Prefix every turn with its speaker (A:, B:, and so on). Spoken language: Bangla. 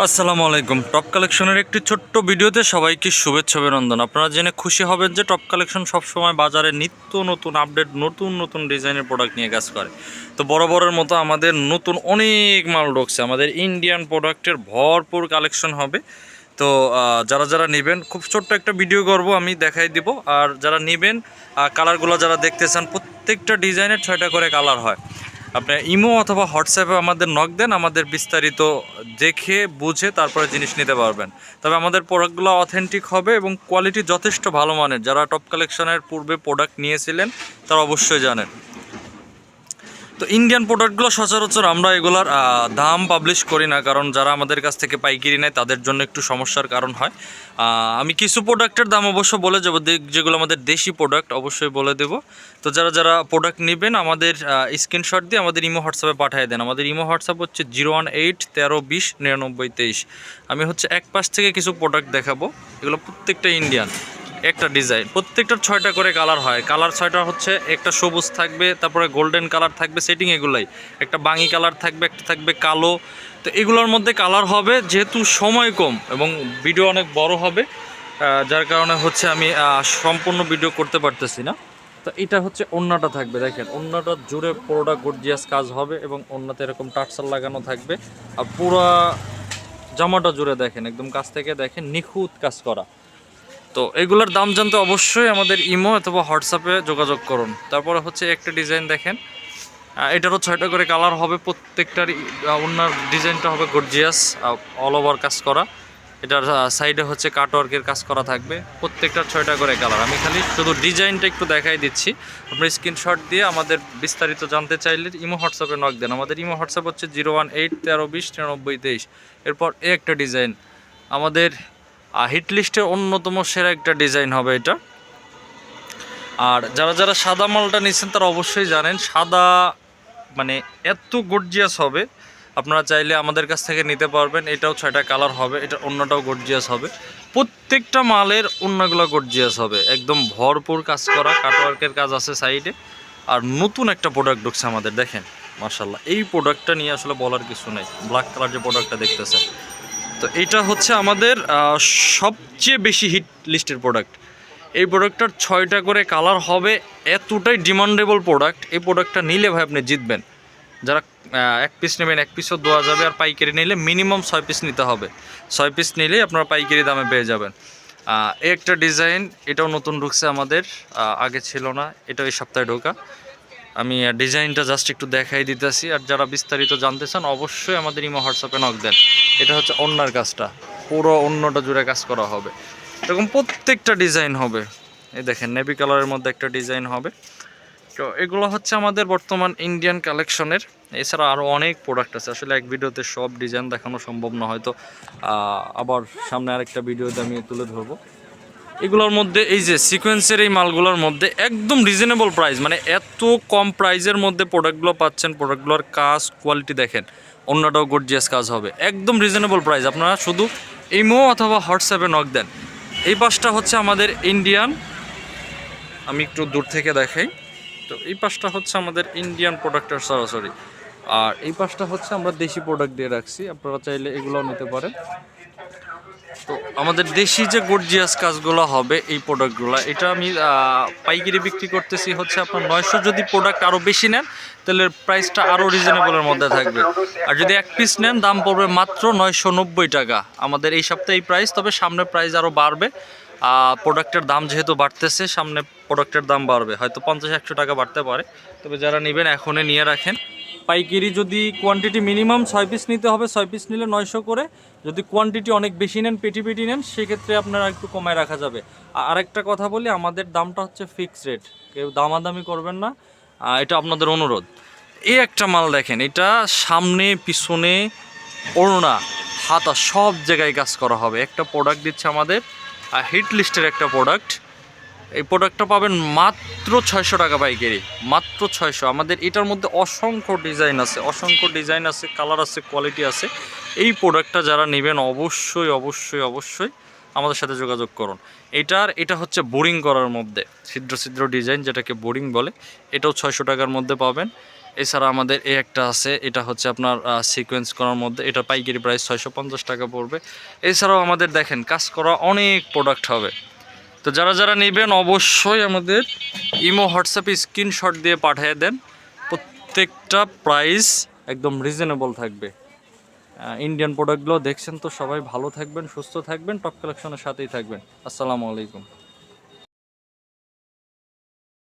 A: আসসালামু আলাইকুম। টপ কালেকশনের একটি ছোট্ট ভিডিওতে সবাইকে শুভেচ্ছা অভিনন্দন। আপনারা জেনে খুশি হবেন যে টপ কালেকশন সবসময় বাজারে নিত্য নতুন আপডেট, নতুন নতুন ডিজাইনের প্রোডাক্ট নিয়ে কাজ করে। তো বরাবরের মতো আমাদের নতুন অনেক মাল ঢুকছে। আমাদের ইন্ডিয়ান প্রোডাক্টের ভরপুর কালেকশন হবে। তো যারা যারা নেবেন, খুব ছোট্ট একটা ভিডিও করব, আমি দেখাই দিব। আর যারা নেবেন, কালারগুলো যারা দেখতে চান, প্রত্যেকটা ডিজাইনের 6টা করে কালার হয়। আপনি ইমো অথবা হোয়াটসঅ্যাপে আমাদের নক দেন, আমাদের বিস্তারিত দেখে বুঝে তারপরে জিনিস নিতে পারবেন। তবে আমাদের প্রোডাক্টগুলো অথেন্টিক হবে এবং কোয়ালিটি যথেষ্ট ভালো মানের। যারা টপ কালেকশনের পূর্বে প্রোডাক্ট নিয়েছিলেন তারা অবশ্যই জানেন। তো ইন্ডিয়ান প্রোডাক্টগুলো সচরাচর আমরা এগুলার দাম পাবলিশ করি না, কারণ যারা আমাদের কাছ থেকে পাইকারি নেয় তাদের জন্য একটু সমস্যার কারণ হয়। আমি কিছু প্রোডাক্টের দাম অবশ্য বলে যাবো, যেগুলো আমাদের দেশি প্রোডাক্ট অবশ্যই বলে দেব। তো যারা যারা প্রোডাক্ট নেবেন আমাদের স্ক্রিনশট দিয়ে আমাদের ইমো হোয়াটসঅ্যাপে পাঠিয়ে দেন। আমাদের ইমো হোয়াটসঅ্যাপ হচ্ছে 018 13 20 99 23। আমি হচ্ছে এক পাশ থেকে কিছু প্রোডাক্ট দেখাবো, এগুলো প্রত্যেকটা ইন্ডিয়ান। একটা ডিজাইন, প্রত্যেকটার 6টা করে কালার হয়। কালার 6টা হচ্ছে, একটা সবুজ থাকবে, তারপরে গোল্ডেন কালার থাকবে, সেটিং এগুলাই। একটা বাঙি কালার থাকবে, একটা থাকবে কালো। তো এগুলোর মধ্যে কালার হবে, যেহেতু সময় কম এবং ভিডিও অনেক বড় হবে, যার কারণে হচ্ছে আমি সম্পূর্ণ ভিডিও করতে পারতেছি না। তো এটা হচ্ছে ওড়নাটা থাকবে, দেখেন ওড়নাটা জুড়ে পুরোটা গর্জিয়াস কাজ হবে এবং ওড়নাতে এরকম টার্সাল লাগানো থাকবে। আর পুরা জামাটা জুড়ে দেখেন, একদম কাছ থেকে দেখেন, নিখুঁত কাজ করা। তো এগুলোর দাম জানতে অবশ্যই আমাদের ইমো অথবা হোয়াটসঅ্যাপে যোগাযোগ করুন। তারপরে হচ্ছে একটা ডিজাইন দেখেন, এটারও 6টা করে কালার হবে। প্রত্যেকটার ওনার ডিজাইনটা হবে গর্জিয়াস, অল ওভার কাজ করা। এটার সাইডে হচ্ছে কাটওয়ার্কের কাজ করা থাকবে। প্রত্যেকটার 6টা করে কালার। আমি খালি শুধু ডিজাইনটা একটু দেখাই দিচ্ছি। আপনি স্ক্রিনশট দিয়ে আমাদের বিস্তারিত জানতে চাইলে ইমো হোয়াটসঅ্যাপে নক দেন। আমাদের ইমো হোয়াটসঅ্যাপ হচ্ছে 018 13 20 99 23। এরপর একটা ডিজাইন আমাদের হিট লিস্টের অন্যতম সেরা একটা ডিজাইন হবে এটা। আর যারা যারা সাদা মালটা নিচ্ছেন তারা অবশ্যই জানেন, সাদা মানে এত গর্জিয়াস হবে, আপনারা চাইলে আমাদের কাছ থেকে নিতে পারবেন। এটাও 6টা কালার হবে, এটা অন্যটাও গর্জিয়াস হবে। প্রত্যেকটা মালের অন্যগুলো গর্জিয়াস হবে, একদম ভরপুর কাজ করা, কাটওয়ার্কের কাজ আছে সাইডে। আর নতুন একটা প্রোডাক্ট ঢুকছে আমাদের, দেখেন মাশাল্লাহ। এই প্রোডাক্টটা নিয়ে আসলে বলার কিছু নেই। ব্ল্যাক কালার যে প্রোডাক্টটা দেখতেছেন, তো এটা হচ্ছে আমাদের সবচেয়ে বেশি হিট লিস্টের প্রোডাক্ট। এই প্রোডাক্টটার 6টা করে কালার হবে, এতটাই ডিমান্ডেবল প্রোডাক্ট। এই প্রোডাক্টটা নিলে ভাই আপনি জিতবেন। যারা এক পিস নেবেন, এক পিসও দেওয়া যাবে। আর পাইকারি নিলে মিনিমাম 6 পিস নিতে হবে। 6 পিস নিলেই আপনারা পাইকারি দামে পেয়ে যাবেন। এই একটা ডিজাইন, এটাও নতুন ঢুকছে আমাদের, আগে ছিল না, এটাও এই সপ্তাহে ঢোকা। আমি ডিজাইনটা জাস্ট একটু দেখাই দিতেছি। আর যারা বিস্তারিত জানতে চান অবশ্যই আমাদের ইমো হোয়াটসঅ্যাপে নক দেন। এটা হচ্ছে ওড়নার কাজটা, পুরো ওড়নাটা জুড়ে কাজ করা হবে। এরকম প্রত্যেকটা ডিজাইন হবে। এই দেখেন নেভি কালারের মধ্যে একটা ডিজাইন হবে। তো এগুলো হচ্ছে আমাদের বর্তমান ইন্ডিয়ান কালেকশনের। এছাড়া আরও অনেক প্রোডাক্ট আছে, আসলে এক ভিডিওতে সব ডিজাইন দেখানো সম্ভব না, হয়তো আবার সামনে আরেকটা ভিডিওতে আমি তুলে ধরবো। এগুলোর মধ্যে এই যে সিকোয়েন্সের এই মালগুলোর মধ্যে একদম রিজনেবল প্রাইস, মানে এত কম প্রাইসের মধ্যে প্রোডাক্টগুলো পাচ্ছেন। প্রোডাক্টগুলোর কাজ কোয়ালিটি দেখেন, অন্যটাও গর্জিয়াস কাজ হবে, একদম রিজনেবল প্রাইস। আপনারা শুধু ইমো অথবা হোয়াটসঅ্যাপে নক দেন। এই পাশটা হচ্ছে আমাদের ইন্ডিয়ান, আমি একটু দূর থেকে দেখাই। তো এই পাশটা হচ্ছে আমাদের ইন্ডিয়ান প্রোডাক্টের সরাসরি, আর এই পাশটা হচ্ছে আমরা দেশি প্রোডাক্ট দিয়ে রাখছি। আপনারা চাইলে এগুলোও নিতে পারেন। তো আমাদের দেশি যে গর্জিয়াস কাজগুলো হবে এই প্রোডাক্টগুলো, এটা আমি পাইকারি বিক্রি করতেছি হচ্ছে আপনার 900। যদি প্রোডাক্ট আরও বেশি নেন তাহলে প্রাইসটা আরও রিজনেবলের মধ্যে থাকবে। আর যদি এক পিস নেন দাম পড়বে মাত্র 990 টাকা। আমাদের এই সপ্তাহে এই প্রাইস, তবে সামনে প্রাইস আরও বাড়বে। প্রোডাক্টের দাম যেহেতু বাড়তেছে, সামনে প্রোডাক্টের দাম বাড়বে, হয়তো 50-100 টাকা বাড়তে পারে। তবে যারা নেবেন এখনই নিয়ে রাখেন। পাইকারি যদি কোয়ান্টিটি মিনিমাম 6 পিস নিতে হবে, 6 পিস নিলে 900 করে। যদি কোয়ান্টিটি অনেক বেশি নেন, পেটি পেটি নেন, সেক্ষেত্রে আপনারা একটু কমায় রাখা যাবে। আরেকটা কথা বলি, আমাদের দামটা হচ্ছে ফিক্সড রেট, কেউ দামাদামি করবেন না, এটা আপনাদের অনুরোধ। এই একটা মাল দেখেন, এটা সামনে পিছনে ওড়না হাতা সব জায়গায় কাজ করা হবে। একটা প্রোডাক্ট দিচ্ছে আমাদের হিট লিস্টের একটা প্রোডাক্ট। এই প্রোডাক্টটা পাবেন মাত্র 600 টাকা পাইকারি, মাত্র 600। আমাদের এটার মধ্যে অসংখ্য ডিজাইন আছে, অসংখ্য ডিজাইন আছে, কালার আছে, কোয়ালিটি আছে। এই প্রোডাক্টটা যারা নেবেন অবশ্যই অবশ্যই অবশ্যই আমাদের সাথে যোগাযোগ করুন। এটা হচ্ছে বোরিং করার মধ্যে ছিদ্র ছিদ্র ডিজাইন, যেটাকে বোরিং বলে। এটাও 600 টাকার মধ্যে পাবেন। এছাড়া আমাদের এই একটা আছে, এটা হচ্ছে আপনার সিকোয়েন্স করার মধ্যে, এটা পাইকারি প্রাইস 650 টাকা পড়বে। এছাড়াও আমাদের দেখেন কাজ করা অনেক প্রোডাক্ট হবে। তো যারা যারা নেবেন অবশ্যই আমাদের ইমো হোয়াটসঅ্যাপে স্ক্রিনশট দিয়ে পাঠিয়ে দেন। প্রত্যেকটা প্রাইস একদম রিজনেবল থাকবে। ইন্ডিয়ান প্রোডাক্টগুলো দেখছেন তো, সবাই ভালো থাকবেন, সুস্থ থাকবেন, টপ কালেকশনের সাথেই থাকবেন। আসসালামু আলাইকুম।